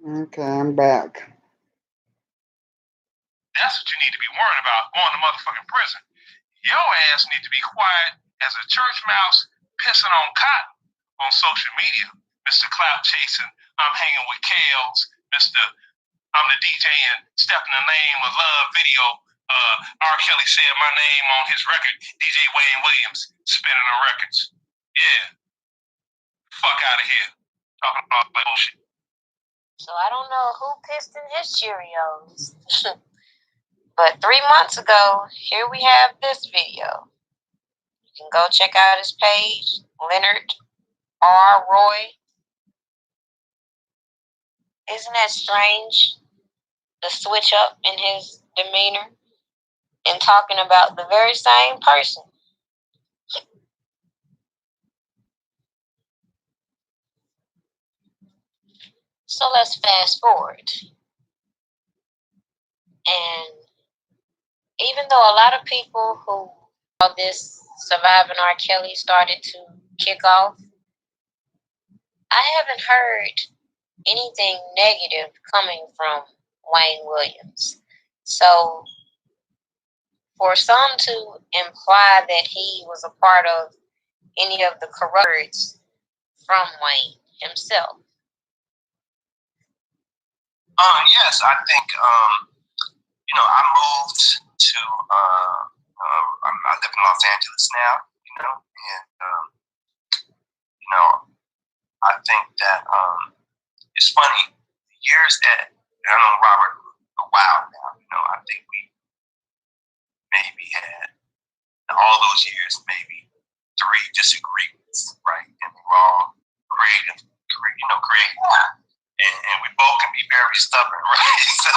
Okay, I'm back. That's what you need to be worrying about going to motherfucking prison. Your ass need to be quiet as a church mouse pissing on cotton on social media. Mr. Clout chasing, I'm hanging with Kales, Mr. I'm the DJ and Step in the Name of Love video. R. Kelly said my name on his record, DJ Wayne Williams, spinning the records. Yeah. Fuck out of here. Talking about bullshit. So I don't know who pissed in his Cheerios. But 3 months ago, here we have this video. You can go check out his page, Leonard R. Roy. Isn't that strange? The switch up in his demeanor and talking about the very same person. So let's fast forward. And even though a lot of people who saw this Surviving R. Kelly started to kick off, I haven't heard anything negative coming from Wayne Williams. So for some to imply that he was a part of any of the corrupts from Wayne himself. Yes, I think I moved to I live in Los Angeles now, and I think that it's funny. Years that I know Robert a while now, I think we maybe had in all those years maybe 3 disagreements, right? And we're all creative, and we both can be very stubborn, right? So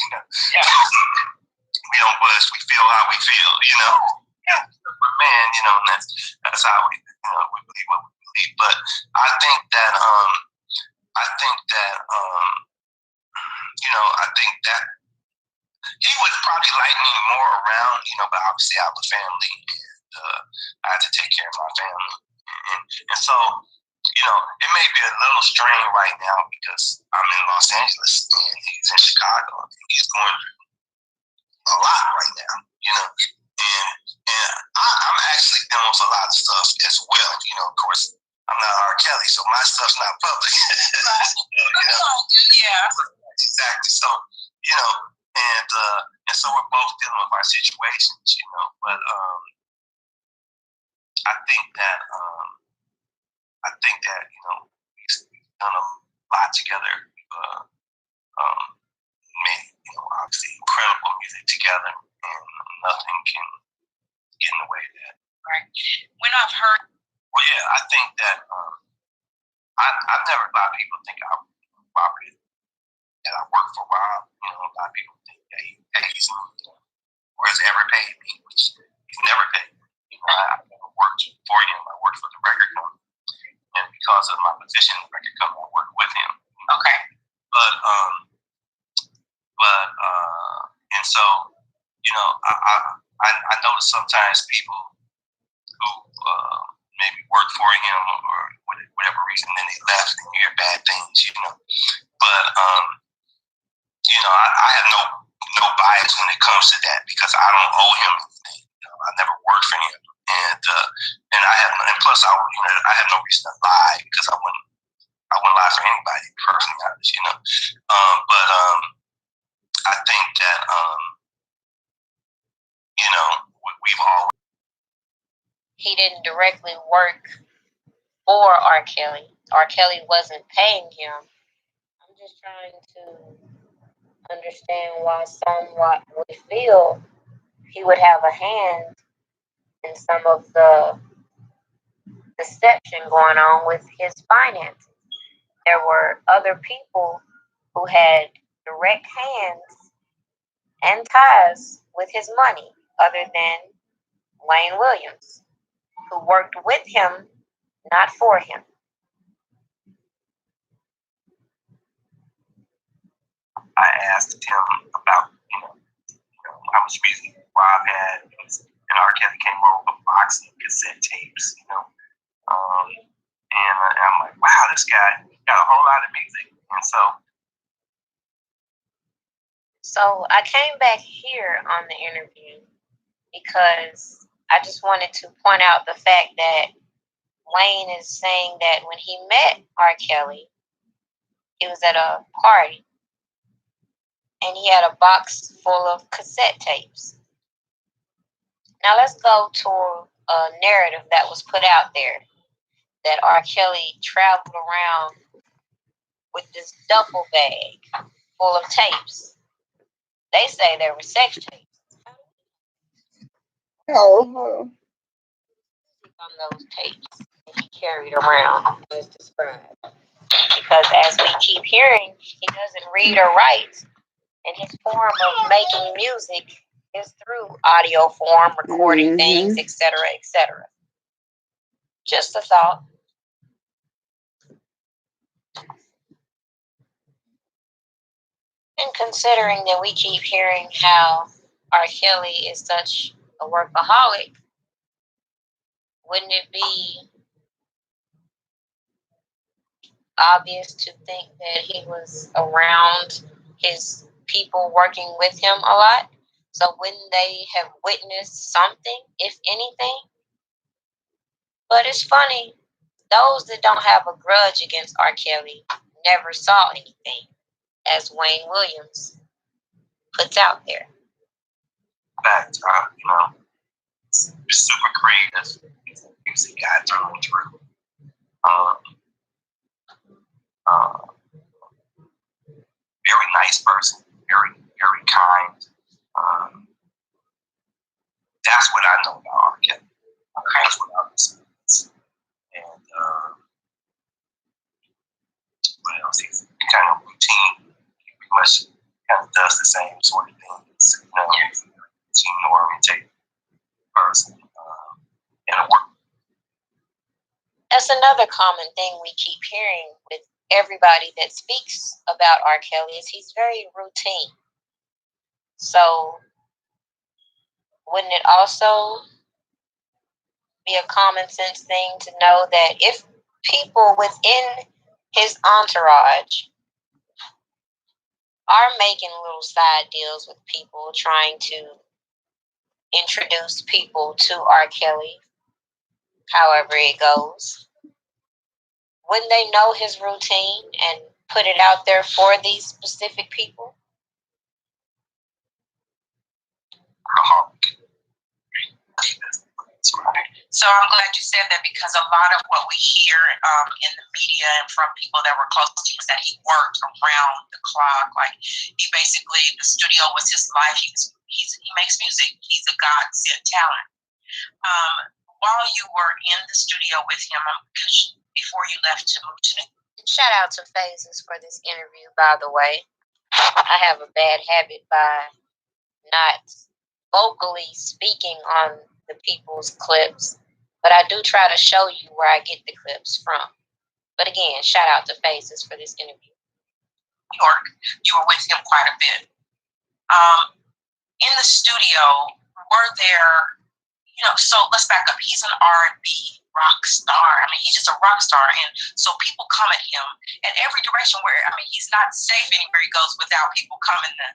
we don't budge. We feel how we feel, But man, that's how we believe what we believe. But I think that he would probably like me more around, but obviously I have a family, and I had to take care of my family, and so. It may be a little strain right now because I'm in Los Angeles and he's in Chicago. And he's going through a lot right now, and I'm actually dealing with a lot of stuff as well. Of course, I'm not R. Kelly, so my stuff's not public. Yeah. Exactly. So, and so we're both dealing with our situations, but I think that we've done a lot together. Made obviously incredible music together, and nothing can get in the way of that. Right. When I've heard, well, yeah, I think that I've never a lot of people think I Robert that I work for Rob. A lot of people think that he pays me, or has ever paid me, which he's never paid me. I've never worked for him. I worked for the record company. And because of my position in the record company, I work with him. Okay. But and so, I notice sometimes people who maybe work for him or whatever reason, then they left and you hear bad things, But I have no bias when it comes to that because I don't owe him anything. I never worked for him. And I have, and plus I have no reason to lie because I wouldn't lie for anybody, personally honest, But I think that we've all. He didn't directly work for R. Kelly. R. Kelly wasn't paying him. I'm just trying to understand why some would feel he would have a hand in some of the deception going on with his finances. There were other people who had direct hands and ties with his money other than Wayne Williams, who worked with him, not for him. I asked him about, how much music Rob had, and R. Kelly came over with a box of cassette tapes, and I'm like, wow, this guy got a whole lot of music. And so I came back here on the interview because I just wanted to point out the fact that Wayne is saying that when he met R. Kelly, he was at a party and he had a box full of cassette tapes. Now let's go to a narrative that was put out there that R. Kelly traveled around with this duffel bag full of tapes. They say they were sex tapes. Oh. On those tapes that he carried around as described. Because as we keep hearing, he doesn't read or write, and his form of making music is through audio form, recording things, etc., etc. Just a thought. And considering that we keep hearing how R. Kelly is such a workaholic, wouldn't it be obvious to think that he was around his people working with him a lot? So wouldn't they have witnessed something, if anything? But it's funny, those that don't have a grudge against R. Kelly never saw anything, as Wayne Williams puts out there. Fact, super creative music guy through and through. Very nice person, very, very kind. That's what I know about R. Kelly. That's what I was saying. And what else? He's kind of routine. He pretty much kind of does the same sort of things. He's a routine-oriented person in a work. That's another common thing we keep hearing with everybody that speaks about R. Kelly is he's very routine. So wouldn't it also be a common sense thing to know that if people within his entourage are making little side deals with people trying to introduce people to R. Kelly, however it goes, wouldn't they know his routine and put it out there for these specific people? So I'm glad you said that, because a lot of what we hear in the media and from people that were close to him is that he worked around the clock. Like, he basically, the studio was his life. He makes music. He's a God sent talent. While you were in the studio with him, before you left to move to New York. Shout out to Phases for this interview, by the way. I have a bad habit by not vocally speaking on the people's clips, but I do try to show you where I get the clips from. But again, shout out to Phases for this interview. New York, you were with him quite a bit. In the studio, were there, so let's back up. He's an R&B rock star. I mean, he's just a rock star. And so people come at him in every direction where, he's not safe anywhere he goes without people coming to,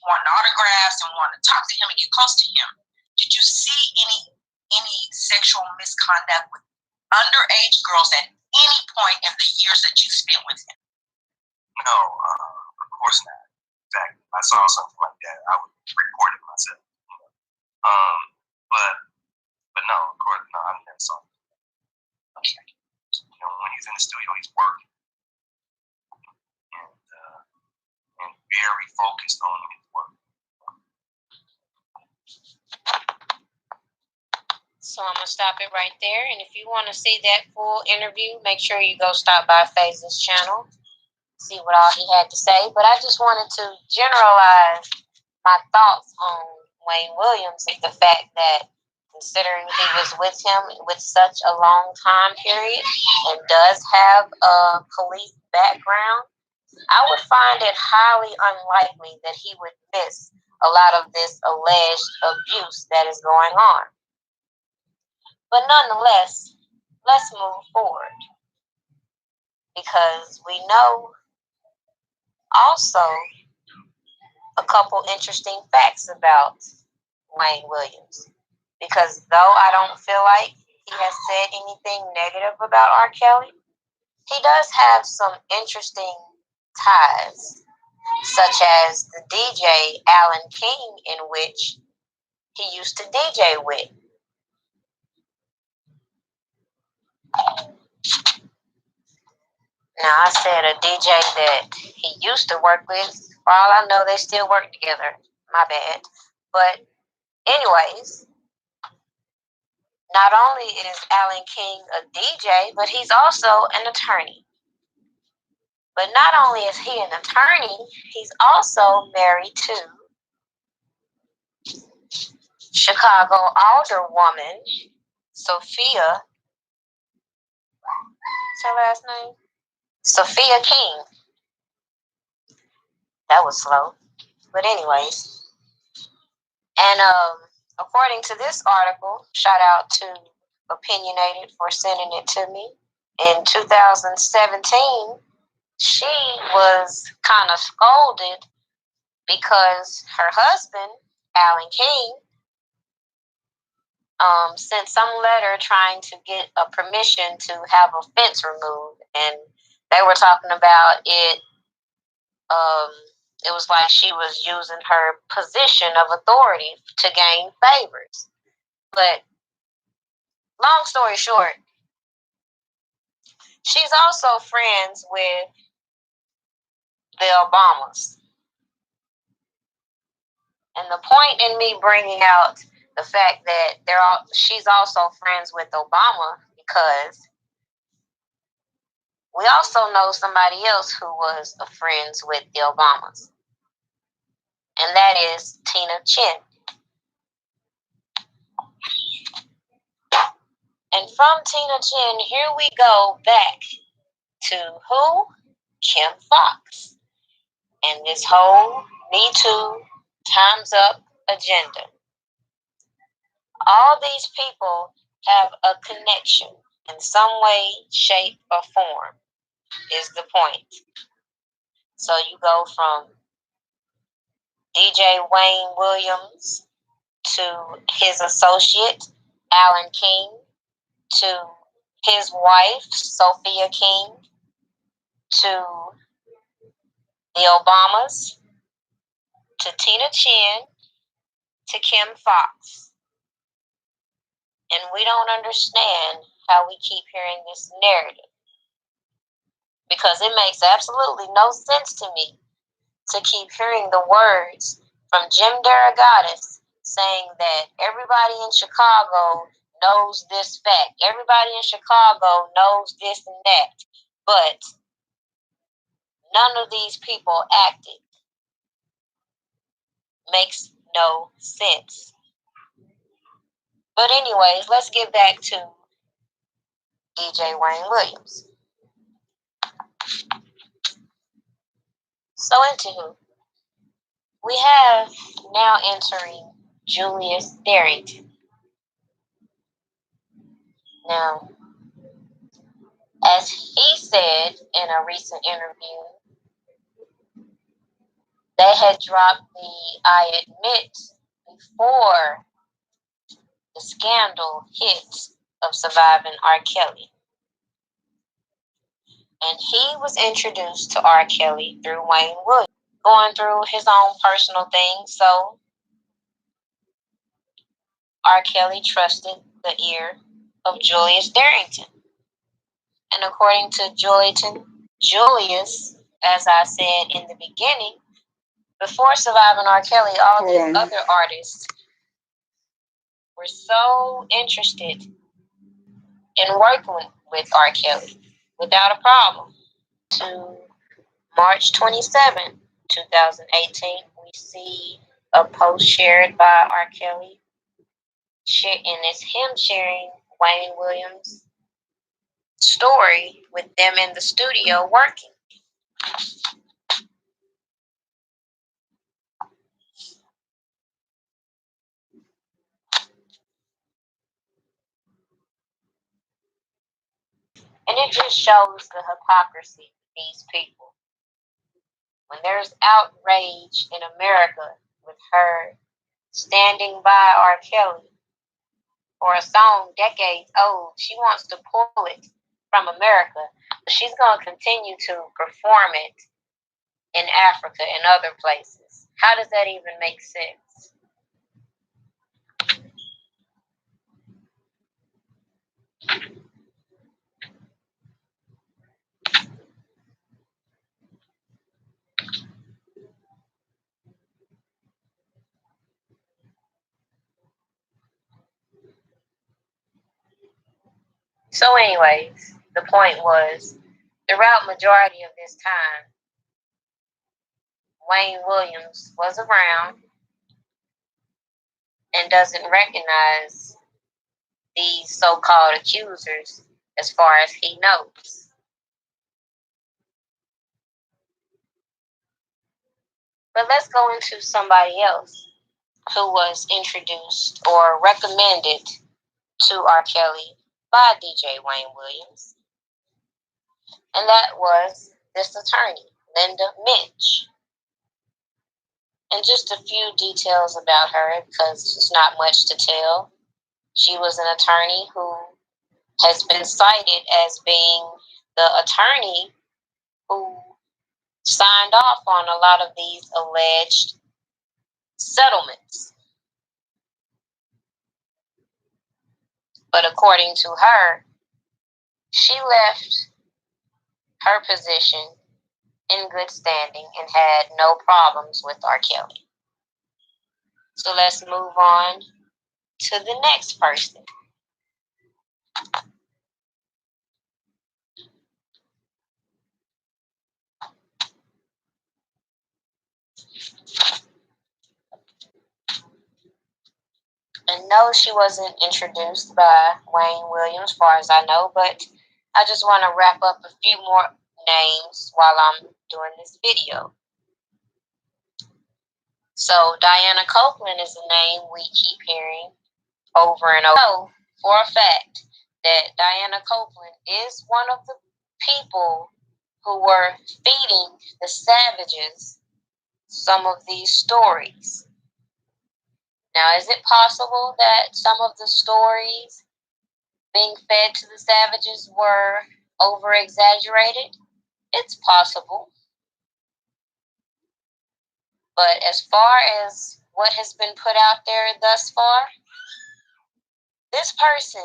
want autographs and want to talk to him and get close to him. Did you see any sexual misconduct with underage girls at any point in the years that you spent with him? No, of course not. In fact, if I saw something like that, I would report it myself. But no, of course, no, I never saw it. Okay. When he's in the studio, he's working. And very focused on his work. So I'm going to stop it right there. And if you want to see that full interview, make sure you go stop by Phases' channel, see what all he had to say. But I just wanted to generalize my thoughts on Wayne Williams, the fact that considering he was with him with such a long time period and does have a police background, I would find it highly unlikely that he would miss a lot of this alleged abuse that is going on. But nonetheless, let's move forward. because we know also a couple interesting facts about Wayne Williams. Because though I don't feel like he has said anything negative about R. Kelly, he does have some interesting ties, such as the DJ Alan King, in which he used to DJ with. Now, I said a DJ that he used to work with. For all I know, they still work together. My bad. But anyways, not only is Alan King a DJ, but he's also an attorney. But not only is he an attorney, he's also married to Chicago alderwoman Sophia. What's her last name? Sophia King. That was slow. But anyways. And according to this article, shout out to Opinionated for sending it to me. In 2017, she was kind of scolded because her husband, Alan King, sent some letter trying to get a permission to have a fence removed. And they were talking about it. It was like she was using her position of authority to gain favors. But long story short, she's also friends with the Obamas. And the point in me bringing out the fact that she's also friends with Obama, because we also know somebody else who was friends with the Obamas. And that is Tina Chin. And from Tina Chin, here we go back to who? Kim Fox. And this whole Me Too, Time's Up agenda. All these people have a connection in some way, shape, or form, is the point. So you go from DJ Wayne Williams to his associate, Alan King, to his wife, Sophia King, to the Obamas, to Tina Chin, to Kim Fox. And we don't understand how we keep hearing this narrative, because it makes absolutely no sense to me to keep hearing the words from Jim Derogatis saying that everybody in Chicago knows this fact. Everybody in Chicago knows this and that. But none of these people acted. Makes no sense. But anyways, let's get back to DJ Wayne Williams. So anywho, we have now entering Julius Darrington. Now, as he said in a recent interview, they had dropped the I Admit before the scandal hit of surviving R. Kelly. And he was introduced to R. Kelly through Wayne Williams, going through his own personal things. So R. Kelly trusted the ear of Julius Darrington. And according to Julius, as I said in the beginning, before surviving R. Kelly, all these other artists were so interested in working with R. Kelly without a problem. To March 27, 2018, we see a post shared by R. Kelly, and it's him sharing Wayne Williams' story with them in the studio working. And it just shows the hypocrisy of these people. When there's outrage in America with her standing by R. Kelly for a song decades old, she wants to pull it from America. But she's going to continue to perform it in Africa and other places. How does that even make sense? So anyways, the point was, throughout majority of this time, Wayne Williams was around and doesn't recognize these so-called accusers as far as he knows. But let's go into somebody else who was introduced or recommended to R. Kelly by DJ Wayne Williams. And that was this attorney, Linda Minch. And just a few details about her, because there's not much to tell. She was an attorney who has been cited as being the attorney who signed off on a lot of these alleged settlements. But according to her, she left her position in good standing and had no problems with R. Kelly. So let's move on to the next person. And no, she wasn't introduced by Wayne Williams, as far as I know, but I just want to wrap up a few more names while I'm doing this video. So Diana Copeland is a name we keep hearing over and over. I know for a fact that Diana Copeland is one of the people who were feeding the savages some of these stories. Now, is it possible that some of the stories being fed to the savages were over-exaggerated? It's possible. But as far as what has been put out there thus far, this person,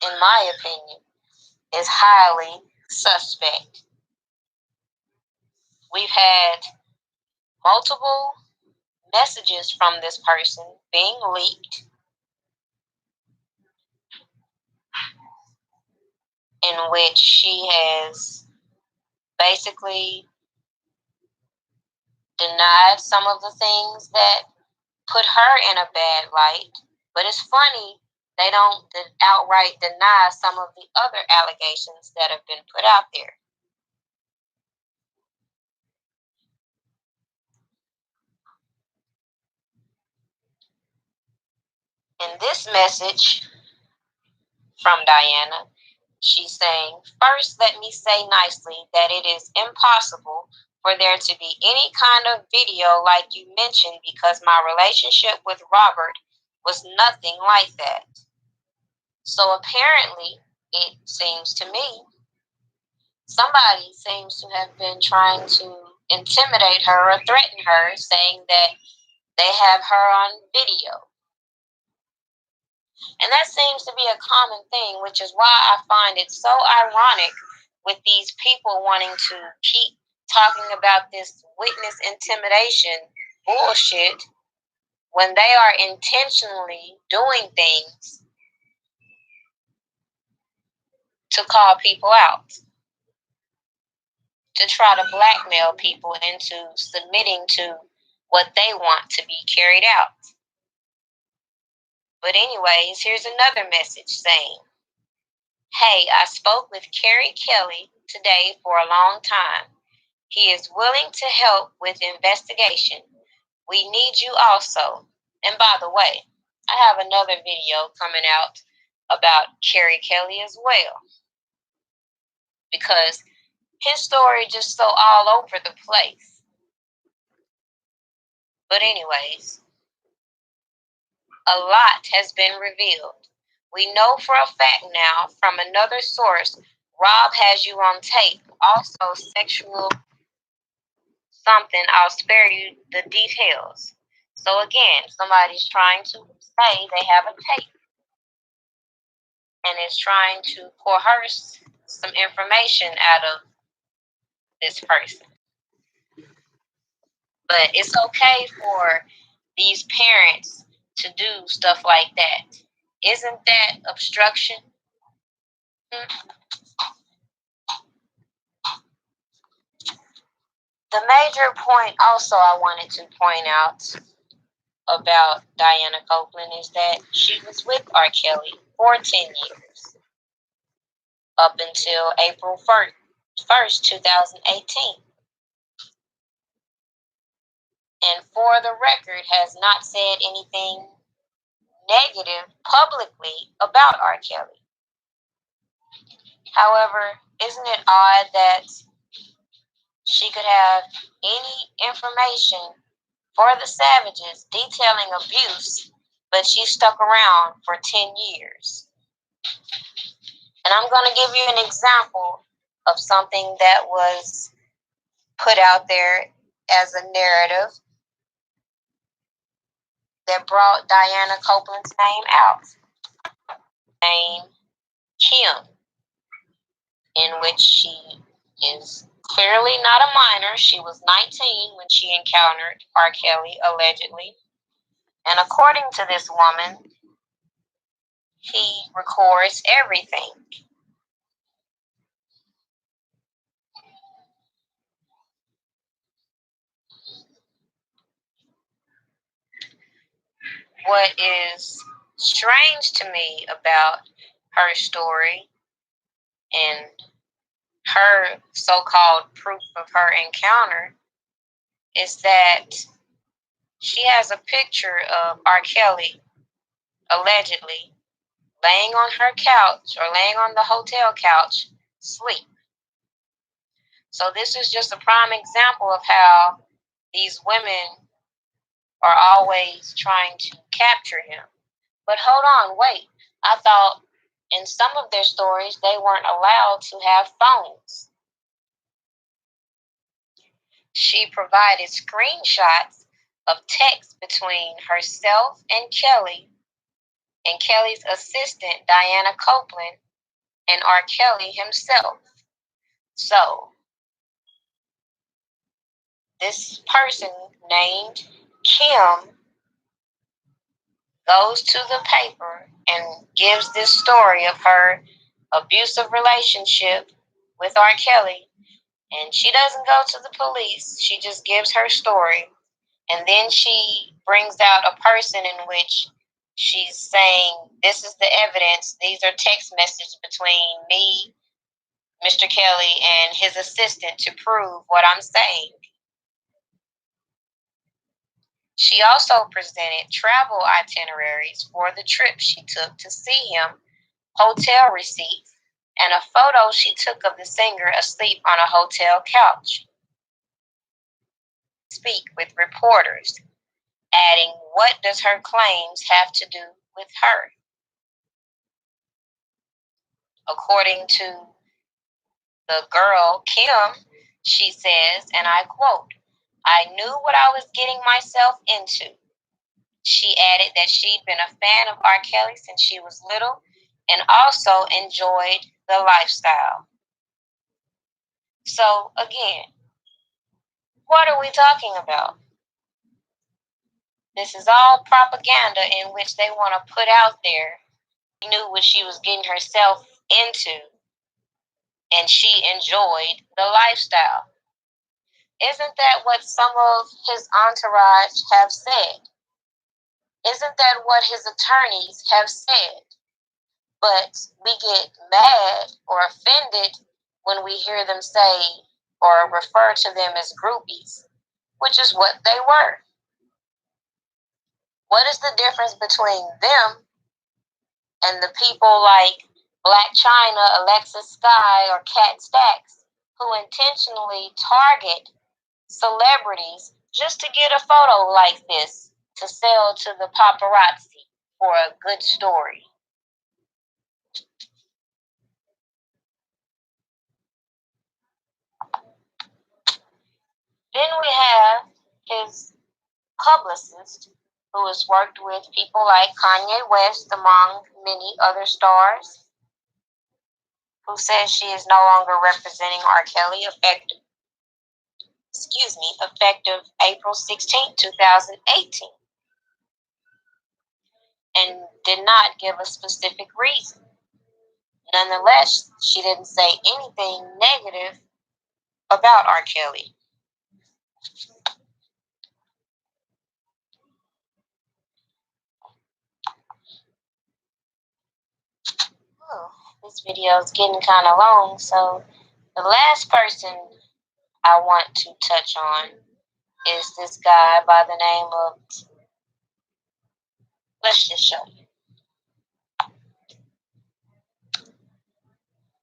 in my opinion, is highly suspect. We've had multiple messages from this person being leaked in which she has basically denied some of the things that put her in a bad light. But it's funny, they don't outright deny some of the other allegations that have been put out there. In this message from Diana, she's saying, first, let me say nicely that it is impossible for there to be any kind of video like you mentioned because my relationship with Robert was nothing like that. So apparently, it seems to me, somebody seems to have been trying to intimidate her or threaten her, saying that they have her on video. And that seems to be a common thing, which is why I find it so ironic with these people wanting to keep talking about this witness intimidation bullshit when they are intentionally doing things to call people out, to try to blackmail people into submitting to what they want to be carried out. But anyways, here's another message saying, hey, I spoke with Kerry Kelly today for a long time. He is willing to help with investigation. We need you also. And by the way, I have another video coming out about Kerry Kelly as well. because his story just so all over the place. But anyways, a lot has been revealed. We know for a fact now from another source, Rob has you on tape. Also sexual something. I'll spare you the details. So again, somebody's trying to say they have a tape and is trying to coerce some information out of this person. But it's okay for these parents to do stuff like that. Isn't that obstruction? The major point also I wanted to point out about Diana Copeland is that she was with R. Kelly for 10 years, up until April 1st, 2018. And for the record, has not said anything negative publicly about R. Kelly. However, isn't it odd that she could have any information for the Savages detailing abuse, but she stuck around for 10 years? And I'm going to give you an example of something that was put out there as a narrative that brought Diana Copeland's name out. Name Kim, in which she is clearly not a minor. She was 19 when she encountered R. Kelly, allegedly. And according to this woman, he records everything. What is strange to me about her story and her so-called proof of her encounter is that she has a picture of R. Kelly, allegedly, laying on her couch or laying on the hotel couch, sleep. So this is just a prime example of how these women are always trying to capture him. But hold on, wait. I thought in some of their stories they weren't allowed to have phones. She provided screenshots of texts between herself and Kelly's assistant, Diana Copeland, and R. Kelly himself. So, this person named Kim goes to the paper and gives this story of her abusive relationship with R. Kelly. And she doesn't go to the police. She just gives her story. And then she brings out a person in which she's saying, this is the evidence. These are text messages between me, Mr. Kelly, and his assistant to prove what I'm saying. She also presented travel itineraries for the trip she took to see him, hotel receipts, and a photo she took of the singer asleep on a hotel couch. Speak with reporters, adding, what does her claims have to do with her? According to the girl, Kim, she says, and I quote, I knew what I was getting myself into. She added that she'd been a fan of R. Kelly since she was little and also enjoyed the lifestyle. So, again, what are we talking about? This is all propaganda in which they want to put out there. She knew what she was getting herself into, and she enjoyed the lifestyle. Isn't that what some of his entourage have said? Isn't that what his attorneys have said? But we get mad or offended when we hear them say or refer to them as groupies, which is what they were. What is the difference between them and the people like Black China, Alexis Sky, or Kat Stacks, who intentionally target celebrities just to get a photo like this to sell to the paparazzi for a good story. Then we have his publicist, who has worked with people like Kanye West, among many other stars, who says she is no longer representing R. Kelly effective April 16, 2018, and did not give a specific reason. Nonetheless, she didn't say anything negative about R. Kelly. Oh, this video is getting kind of long, so the last person I want to touch on is this guy by the name of, let's just show you.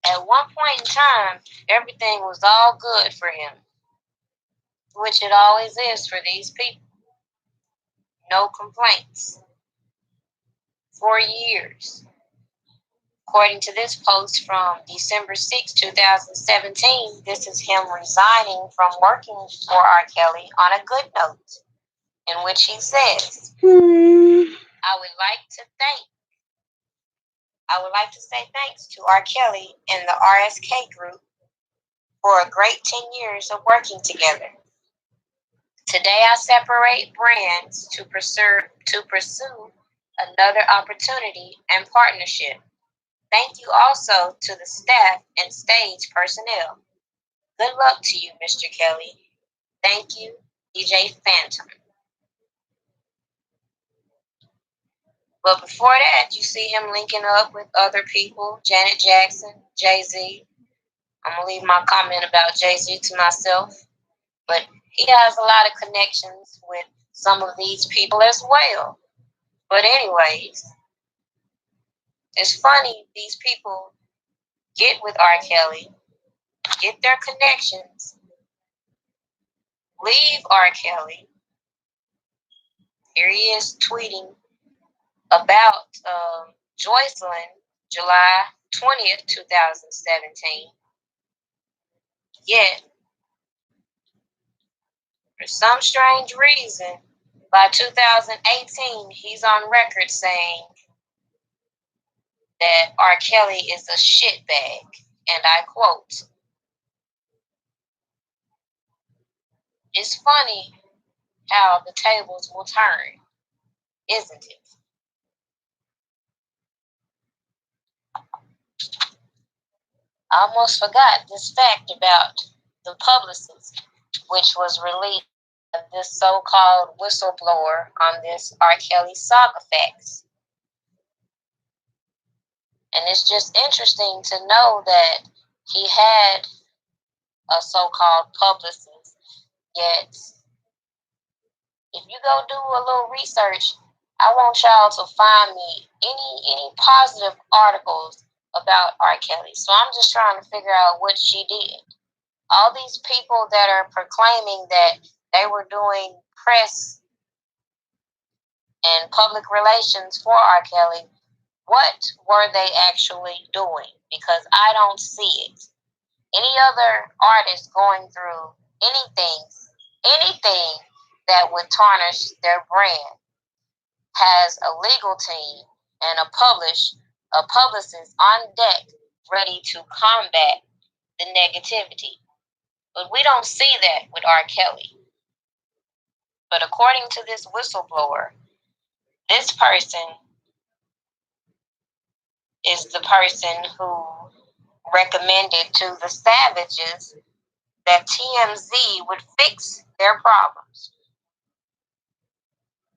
At one point in time, everything was all good for him, which it always is for these people. No complaints. For years. According to this post from December 6, 2017, this is him resigning from working for R. Kelly on a good note, in which he says, I would like to say thanks to R. Kelly and the RSK group for a great 10 years of working together. Today I separate brands to pursue another opportunity and partnership. Thank you also to the staff and stage personnel. Good luck to you, Mr. Kelly. Thank you, DJ Phantom. But before that, you see him linking up with other people, Janet Jackson, Jay-Z. I'm going to leave my comment about Jay-Z to myself. But he has a lot of connections with some of these people as well. But anyways, it's funny, these people get with R. Kelly, get their connections, leave R. Kelly. Here he is tweeting about Joycelyn, July 20th, 2017. Yet, for some strange reason, by 2018, he's on record saying that R. Kelly is a shitbag, and I quote, "It's funny how the tables will turn, isn't it?" I almost forgot this fact about the publicist, which was released by this so-called whistleblower on this R. Kelly saga facts. And it's just interesting to know that he had a so-called publicist, yet if you go do a little research, I want y'all to find me any positive articles about R. Kelly. So I'm just trying to figure out what she did. All these people that are proclaiming that they were doing press and public relations for R. Kelly, what were they actually doing? Because I don't see it. Any other artist going through anything that would tarnish their brand has a legal team and a publicist on deck ready to combat the negativity. But we don't see that with R. Kelly. But according to this whistleblower, this person is the person who recommended to the Savages that TMZ would fix their problems.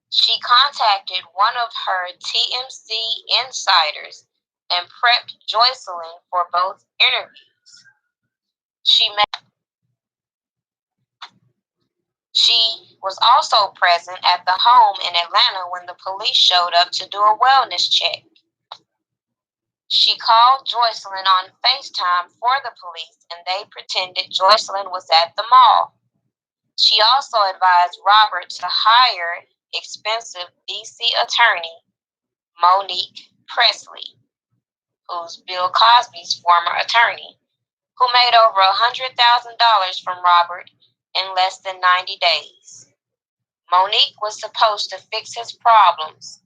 She contacted one of her TMZ insiders and prepped Joycelyn for both interviews. She was also present at the home in Atlanta when the police showed up to do a wellness check. She called Joycelyn on FaceTime for the police, and they pretended Joycelyn was at the mall. She also advised Robert to hire expensive D.C. attorney Monique Presley, who's Bill Cosby's former attorney, who made over $100,000 from Robert in less than 90 days. Monique was supposed to fix his problems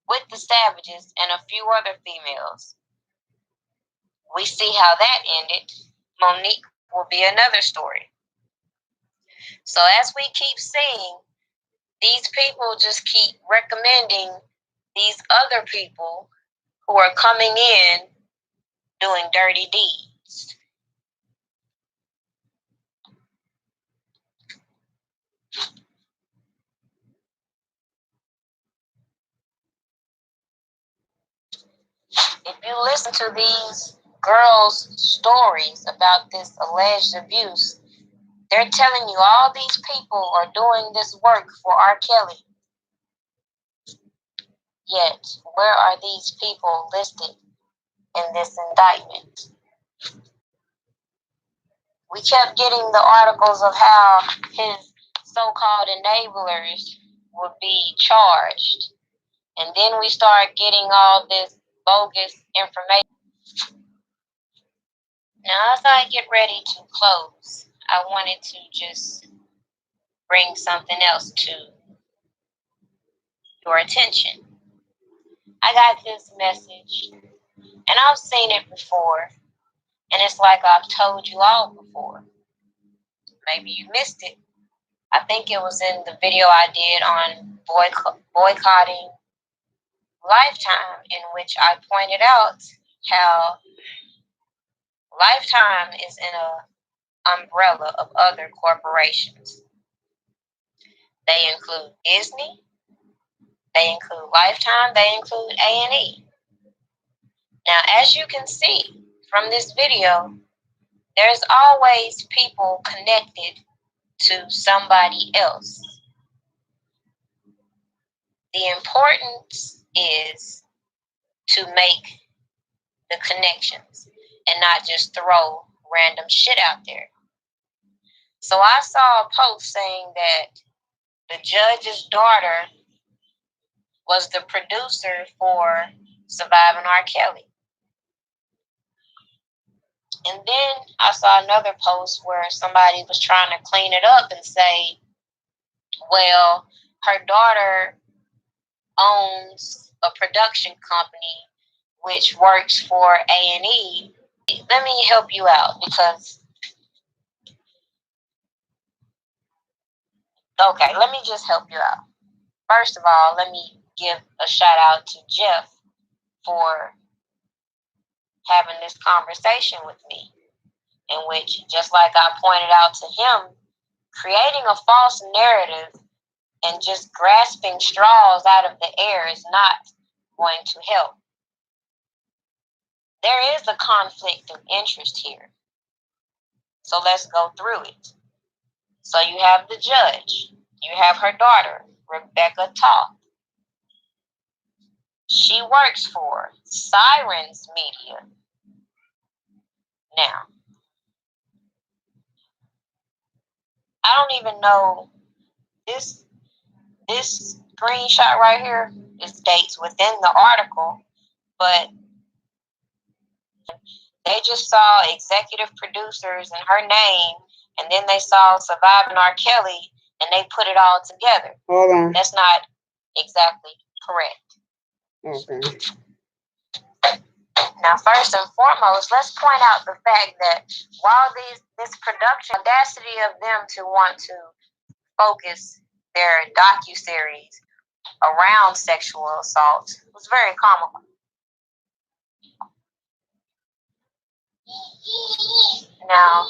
with the Savages and a few other females. We see how that ended. Monique will be another story. So as we keep seeing, these people just keep recommending these other people who are coming in doing dirty deeds. If you listen to these girls' stories about this alleged abuse, they're telling you all these people are doing this work for R. Kelly. Yet, where are these people listed in this indictment? We kept getting the articles of how his so-called enablers would be charged. And then we start getting all this bogus information. Now, as I get ready to close, I wanted to just bring something else to your attention. I got this message, and I've seen it before, and it's like I've told you all before. Maybe you missed it. I think it was in the video I did on boycotting Lifetime, in which I pointed out how Lifetime is in an umbrella of other corporations. They include Disney, they include Lifetime, they include A&E. Now, as you can see from this video, there's always people connected to somebody else. The importance is to make the connections and not just throw random shit out there. So I saw a post saying that the judge's daughter was the producer for Surviving R. Kelly. And then I saw another post where somebody was trying to clean it up and say, well, her daughter owns a production company which works for A&E. Let me help you out because, okay, let me just help you out. First of all, let me give a shout out to Jeff for having this conversation with me, in which, just like I pointed out to him, creating a false narrative and just grasping straws out of the air is not going to help. There is a conflict of interest here. So let's go through it. So you have the judge. You have her daughter, Rebecca Toth. She works for Sirens Media. Now, I don't even know, this screenshot right here is dates within the article, but they just saw executive producers and her name, and then they saw Surviving R. Kelly, and they put it all together. Hold on. That's not exactly correct. Okay. Now, first and foremost, let's point out the fact that while this production, audacity of them to want to focus their docuseries around sexual assault was very comical. Now,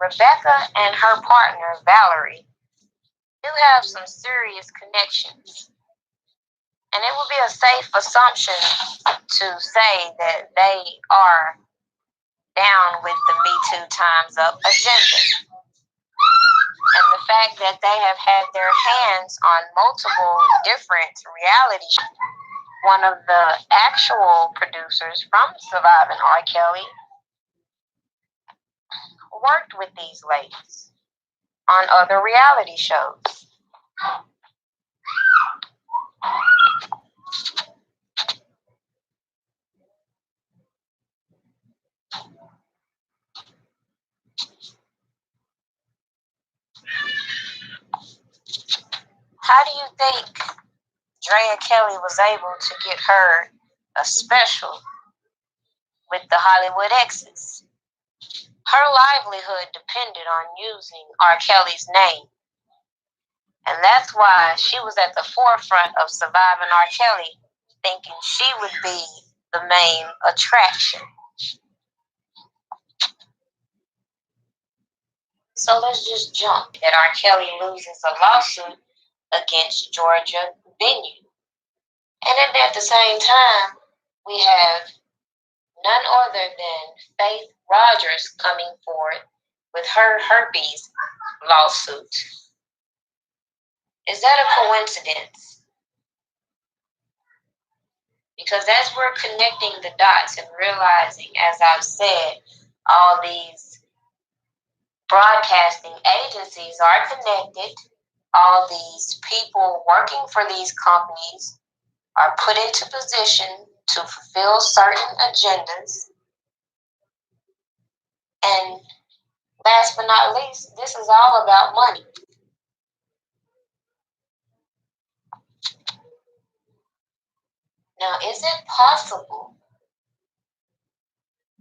Rebecca and her partner, Valerie, do have some serious connections. And it would be a safe assumption to say that they are down with the Me Too Time's Up agenda. And the fact that they have had their hands on multiple different reality shows one of the actual producers from Surviving R. Kelly worked with these ladies on other reality shows. How do you think Drea Kelly was able to get her a special with the Hollywood exes? Her livelihood depended on using R. Kelly's name. And that's why she was at the forefront of Surviving R. Kelly, thinking she would be the main attraction. So let's just jump that R. Kelly loses a lawsuit against Georgia Venue. And then at the same time, we have none other than Faith Rogers coming forward with her herpes lawsuit. Is that a coincidence? Because as we're connecting the dots and realizing, as I've said, all these broadcasting agencies are connected, all these people working for these companies are put into position to fulfill certain agendas. And last but not least, this is all about money. Now, is it possible?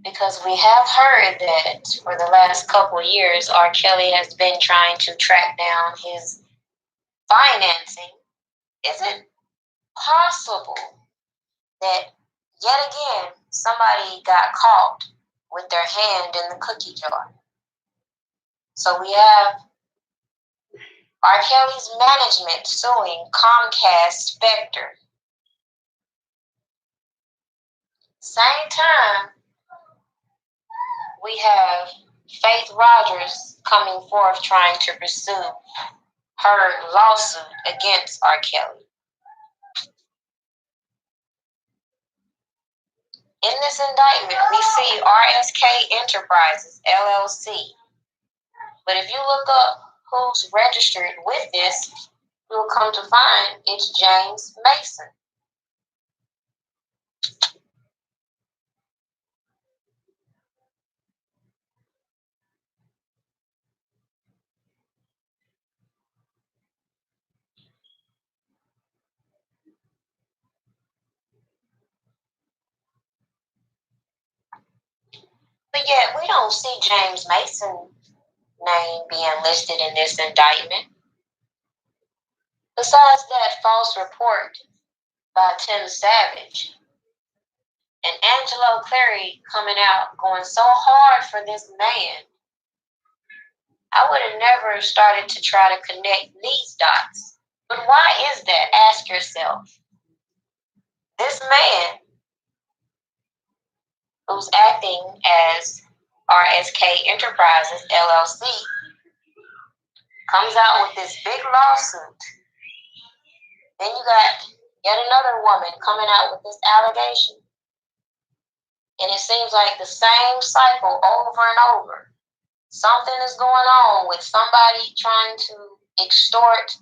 Because we have heard that for the last couple of years, R. Kelly has been trying to track down his financing. Is it possible that yet again somebody got caught with their hand in the cookie jar? So we have R. Kelly's management suing Comcast Spectre. Same time, we have Faith Rogers coming forth trying to pursue her lawsuit against R. Kelly. In this indictment, we see RSK Enterprises, LLC. But if you look up who's registered with this, you'll come to find it's James Mason. But yet, we don't see James Mason's name being listed in this indictment. Besides that false report by Tim Savage and Angelo Clary coming out going so hard for this man, I would have never started to try to connect these dots. But why is that? Ask yourself. This man who's acting as RSK Enterprises, LLC, comes out with this big lawsuit. Then you got yet another woman coming out with this allegation. And it seems like the same cycle over and over. Something is going on with somebody trying to extort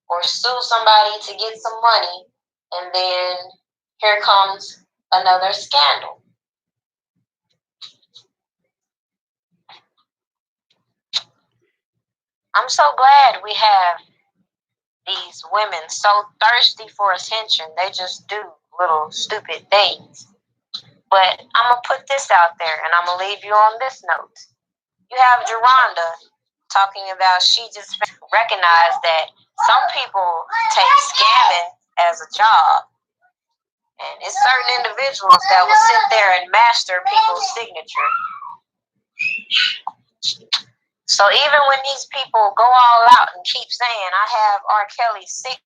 or sue somebody to get some money. And then here comes another scandal. I'm so glad we have these women so thirsty for attention. They just do little stupid things. But I'm going to put this out there, and I'm going to leave you on this note. You have Geronda talking about she just recognized that some people take scamming as a job. And it's certain individuals that will sit there and master people's signature. So even when these people go all out and keep saying, I have R. Kelly's signature,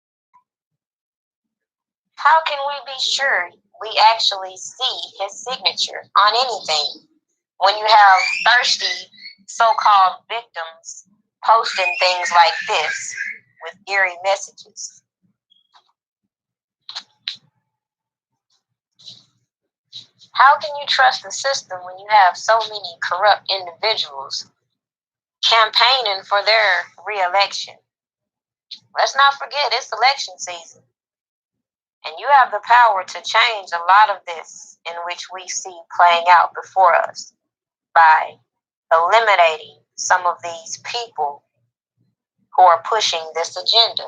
how can we be sure we actually see his signature on anything when you have thirsty so-called victims posting things like this with eerie messages? How can you trust the system when you have so many corrupt individuals campaigning for their re-election? Let's not forget, it's election season. And you have the power to change a lot of this in which we see playing out before us by eliminating some of these people who are pushing this agenda.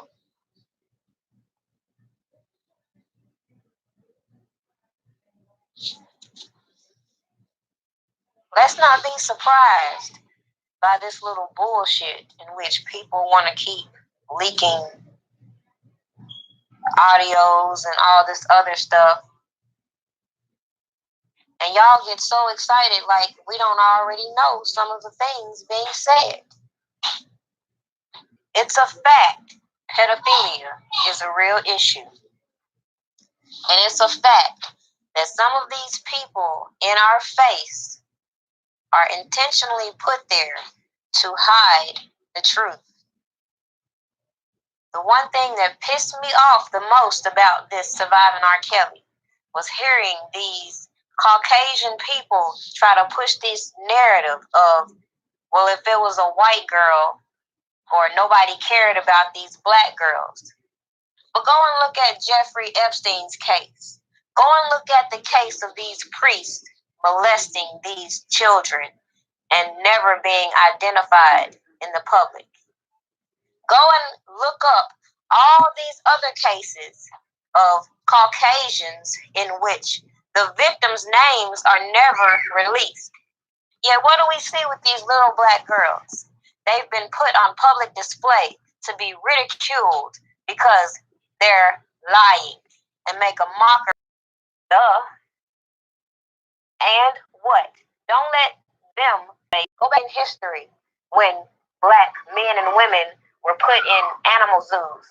Let's not be surprised by this little bullshit in which people want to keep leaking audios and all this other stuff. And y'all get so excited like we don't already know some of the things being said. It's a fact. Pedophilia is a real issue. And it's a fact that some of these people in our face are intentionally put there to hide the truth. The one thing that pissed me off the most about this Surviving R. Kelly was hearing these Caucasian people try to push this narrative of, well, if it was a white girl or nobody cared about these black girls. But go and look at Jeffrey Epstein's case. Go and look at the case of these priests molesting these children and never being identified in the public. Go and look up all these other cases of Caucasians in which the victims' names are never released. Yet what do we see with these little black girls? They've been put on public display to be ridiculed because they're lying and make a mockery. And what? Don't let them go back in history when black men and women were put in animal zoos.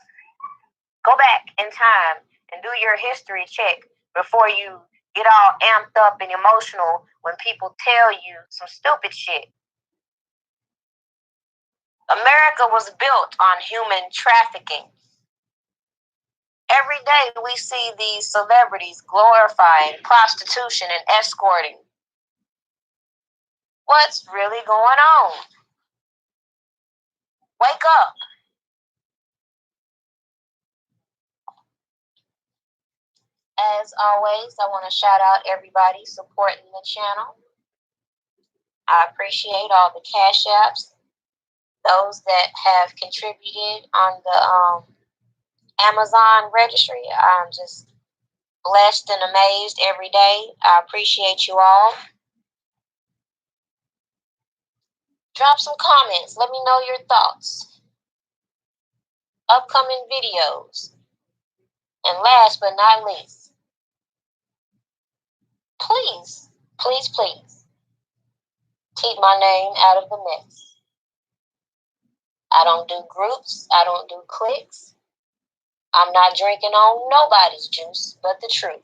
Go back in time and do your history check before you get all amped up and emotional when people tell you some stupid shit. America was built on human trafficking. Every day we see these celebrities glorifying prostitution and escorting. What's really going on? Wake up. As always, I want to shout out everybody supporting the channel. I appreciate all the cash apps, those that have contributed on the Amazon registry. I'm just blessed and amazed every day. I appreciate you all. Drop some comments. Let me know your thoughts. Upcoming videos. And last but not least, please, please, please, keep my name out of the mix. I don't do groups. I don't do cliques. I'm not drinking on nobody's juice but the truth.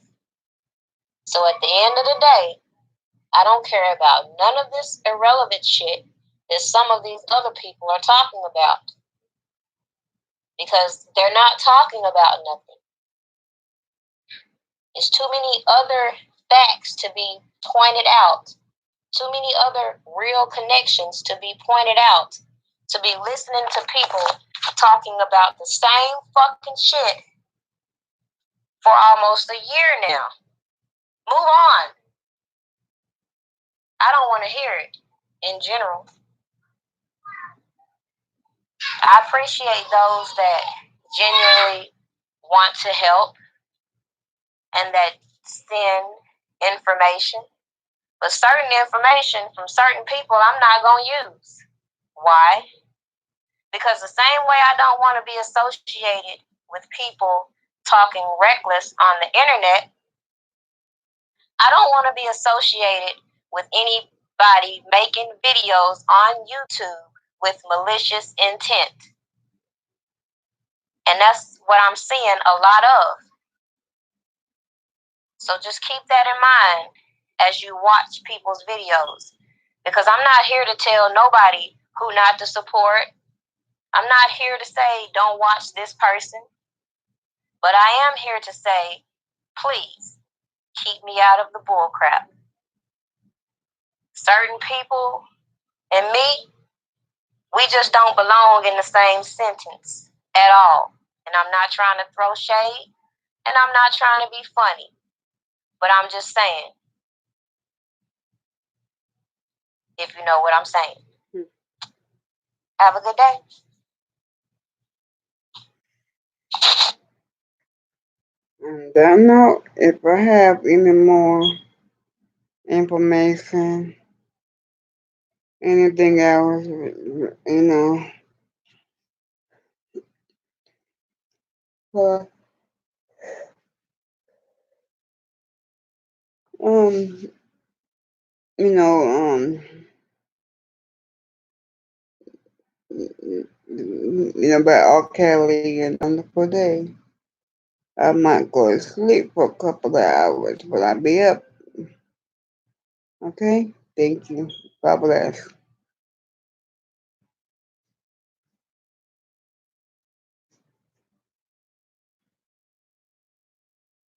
So at the end of the day, I don't care about none of this irrelevant shit that some of these other people are talking about. Because they're not talking about nothing. There's too many other facts to be pointed out. Too many other real connections to be pointed out. To be listening to people talking about the same fucking shit for almost a year now. Move on. I don't want to hear it in general. I appreciate those that genuinely want to help and that send information. But certain information from certain people I'm not going to use. Why? Because the same way I don't want to be associated with people talking reckless on the internet, I don't want to be associated with anybody making videos on YouTube with malicious intent. And that's what I'm seeing a lot of. So just keep that in mind as you watch people's videos. Because I'm not here to tell nobody who not to support. I'm not here to say don't watch this person. But I am here to say, please, keep me out of the bull crap. Certain people and me, we just don't belong in the same sentence at all. And I'm not trying to throw shade, and I'm not trying to be funny, but I'm just saying, if you know what I'm saying. Have a good day. I don't know if I have any more information, anything else, but, um, you know, um, about R. Kelly and Wonderful Day. I might go to sleep for a couple of hours, but I'll be up. Okay? Thank you. God bless.